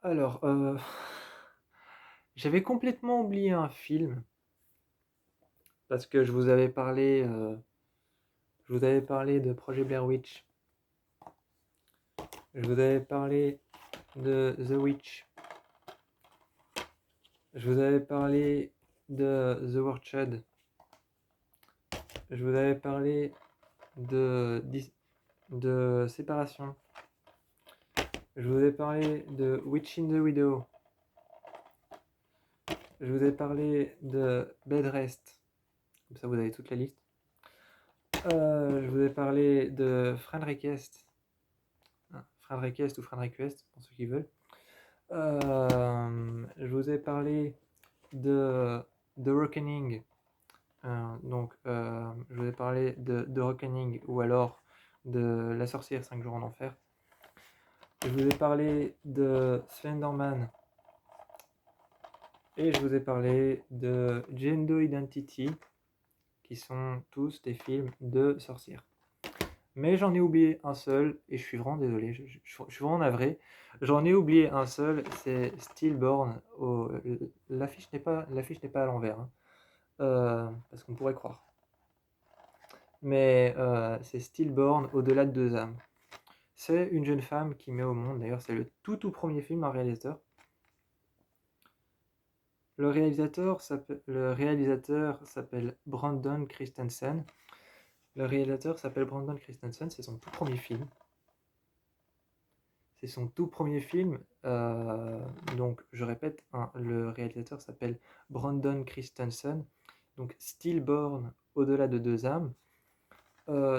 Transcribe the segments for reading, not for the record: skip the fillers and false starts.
Alors, j'avais complètement oublié un film parce que je vous avais parlé de Projet Blair Witch, je vous avais parlé de The Witch, je vous avais parlé de The Orchard, je vous avais parlé de Séparation, je vous ai parlé de Witch in the Widow, je vous ai parlé de Bed Rest, comme ça vous avez toute la liste. Je vous ai parlé de Friend Request, Friend Request ou Friend Request pour ceux qui veulent. Je vous ai parlé de The Reckoning. Je vous ai parlé de The Reckoning ou alors de La sorcière 5 jours en enfer. Je vous ai parlé de Slenderman. Et je vous ai parlé de Gendo Identity, qui sont tous des films de sorcières. Mais j'en ai oublié un seul, et je suis vraiment désolé, je suis vraiment navré. J'en ai oublié un seul, c'est Stillborn. L'affiche n'est pas à l'envers, hein. Parce qu'on pourrait croire. Mais c'est Stillborn, au-delà de deux âmes. C'est une jeune femme qui met au monde, d'ailleurs c'est le tout premier film d'un réalisateur. Le réalisateur s'appelle Brandon Christensen. C'est son tout premier film. C'est son tout premier film. Donc, je répète, hein, le réalisateur s'appelle Brandon Christensen. Donc, Stillborn, au-delà de deux âmes,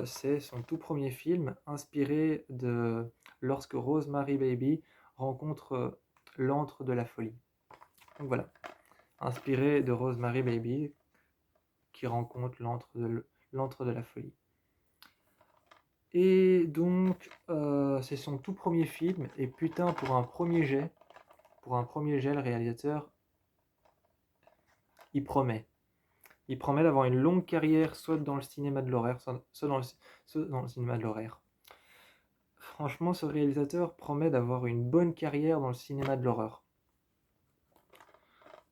c'est son tout premier film inspiré de lorsque Rosemary Baby rencontre l'antre de la folie. Donc voilà, inspiré de Rosemary Baby qui rencontre l'antre de la folie. Et donc, c'est son tout premier film, et putain, pour un premier jet, le réalisateur, il promet. Il promet d'avoir une longue carrière, soit dans le cinéma de l'horreur, soit dans le cinéma de l'horreur. Franchement, ce réalisateur promet d'avoir une bonne carrière dans le cinéma de l'horreur.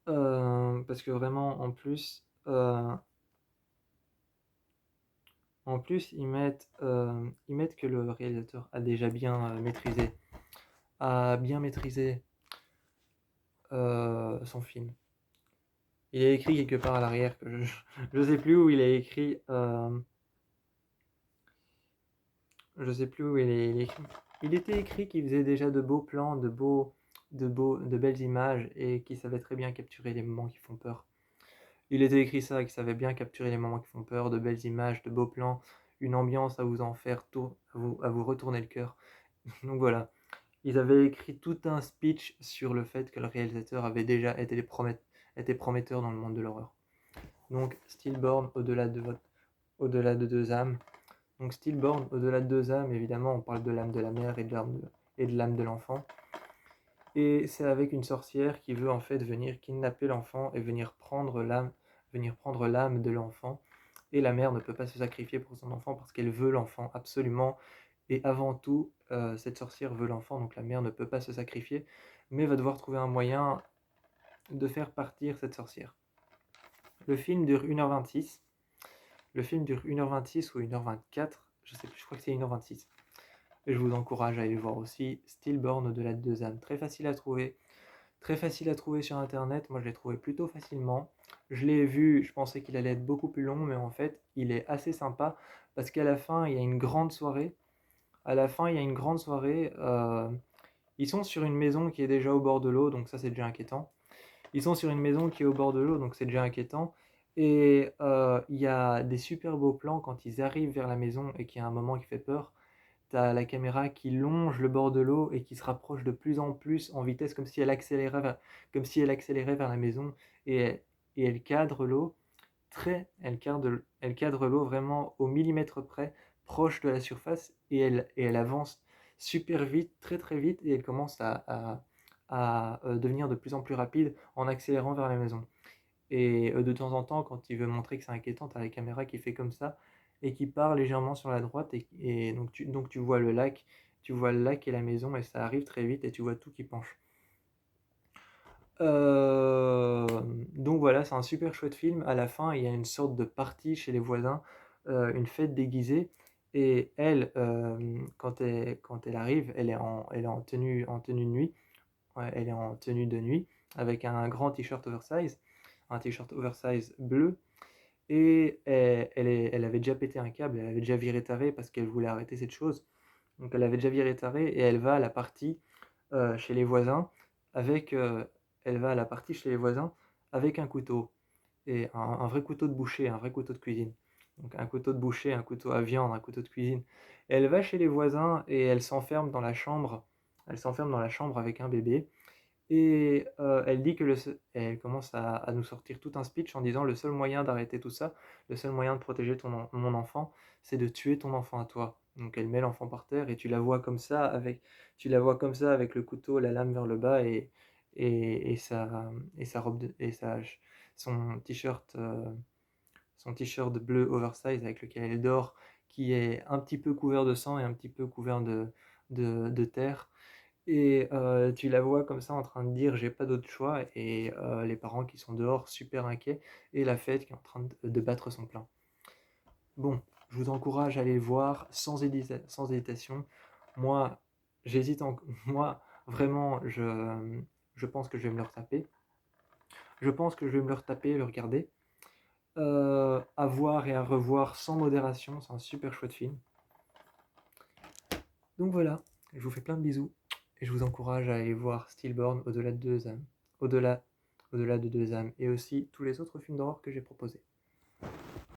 Parce que vraiment, en plus, ils mettent que le réalisateur a déjà bien maîtrisé son film. Il est écrit quelque part à l'arrière que je sais plus où il est écrit. Je sais plus où il est écrit. Il était écrit qu'il faisait déjà de beaux plans, de belles images et qu'il savait très bien capturer les moments qui font peur. Il était écrit ça, qu'il savait bien capturer les moments qui font peur, de belles images, de beaux plans, une ambiance à vous en faire à vous retourner le cœur. Donc voilà, ils avaient écrit tout un speech sur le fait que le réalisateur avait déjà été prometteur dans le monde de l'horreur. Donc Stillborn, au-delà de deux âmes. Donc Stillborn, au-delà de deux âmes, évidemment, on parle de l'âme de la mère et de l'âme de l'enfant. Et c'est avec une sorcière qui veut en fait venir kidnapper l'enfant et venir prendre l'âme de l'enfant. Et la mère ne peut pas se sacrifier pour son enfant parce qu'elle veut l'enfant absolument. Et avant tout, cette sorcière veut l'enfant, donc la mère ne peut pas se sacrifier, mais va devoir trouver un moyen de faire partir cette sorcière. Le film dure 1h26. Le film dure 1h26 ou 1h24, je sais plus, je crois que c'est 1h26. Et je vous encourage à aller le voir aussi. Stillborn, au-delà de deux âmes. Très facile à trouver. Très facile à trouver sur internet. Moi, je l'ai trouvé plutôt facilement. Je l'ai vu, je pensais qu'il allait être beaucoup plus long, mais en fait, il est assez sympa parce qu'à la fin, il y a une grande soirée. À la fin, il y a une grande soirée. Ils sont sur une maison qui est déjà au bord de l'eau, donc ça, c'est déjà inquiétant. Ils sont sur une maison qui est au bord de l'eau, donc c'est déjà inquiétant. Et il y a des super beaux plans quand ils arrivent vers la maison et qu'il y a un moment qui fait peur. T'as la caméra qui longe le bord de l'eau et qui se rapproche de plus en plus en vitesse, comme si elle accélérait vers la maison et, et elle cadre l'eau elle cadre l'eau vraiment au millimètre près, proche de la surface et elle avance super vite, très très vite et elle commence à devenir de plus en plus rapide en accélérant vers la maison. Et de temps en temps, quand il veut montrer que c'est inquiétant, tu as la caméra qui fait comme ça et qui part légèrement sur la droite et donc tu vois le lac et la maison et ça arrive très vite et tu vois tout qui penche. Donc voilà, c'est un super chouette film. À la fin, il y a une sorte de party chez les voisins, une fête déguisée et elle, quand elle arrive, elle est en tenue de nuit. Ouais, elle est en tenue de nuit avec un grand t-shirt oversize, un t-shirt oversize bleu et elle avait déjà pété un câble, elle avait déjà viré taré parce qu'elle voulait arrêter cette chose. Donc elle avait déjà viré taré et elle va à la partie chez les voisins avec, elle va à la partie chez les voisins avec un couteau et un vrai couteau de boucher, un vrai couteau de cuisine. Donc un couteau de boucher, un couteau à viande, un couteau de cuisine. Et elle va chez les voisins et elle s'enferme dans la chambre. Elle s'enferme dans la chambre avec un bébé et elle dit que elle commence à nous sortir tout un speech en disant le seul moyen d'arrêter tout ça, le seul moyen de protéger mon enfant, c'est de tuer ton enfant à toi. Donc elle met l'enfant par terre et tu la vois comme ça avec le couteau, la lame vers le bas et sa robe son t-shirt son t-shirt bleu oversize avec lequel elle dort, qui est un petit peu couvert de sang et un petit peu couvert de terre. Et tu la vois comme ça en train de dire j'ai pas d'autre choix et les parents qui sont dehors super inquiets et la fête qui est en train de battre son plein. Bon, je vous encourage à aller le voir sans hésitation. Moi, moi, vraiment, je pense que je vais me le retaper. Je pense que je vais me le retaper, le regarder. À voir et à revoir sans modération, c'est un super chouette film. Donc voilà, je vous fais plein de bisous et je vous encourage à aller voir Stillborn au-delà de deux âmes, au-delà de deux âmes et aussi tous les autres films d'horreur que j'ai proposés.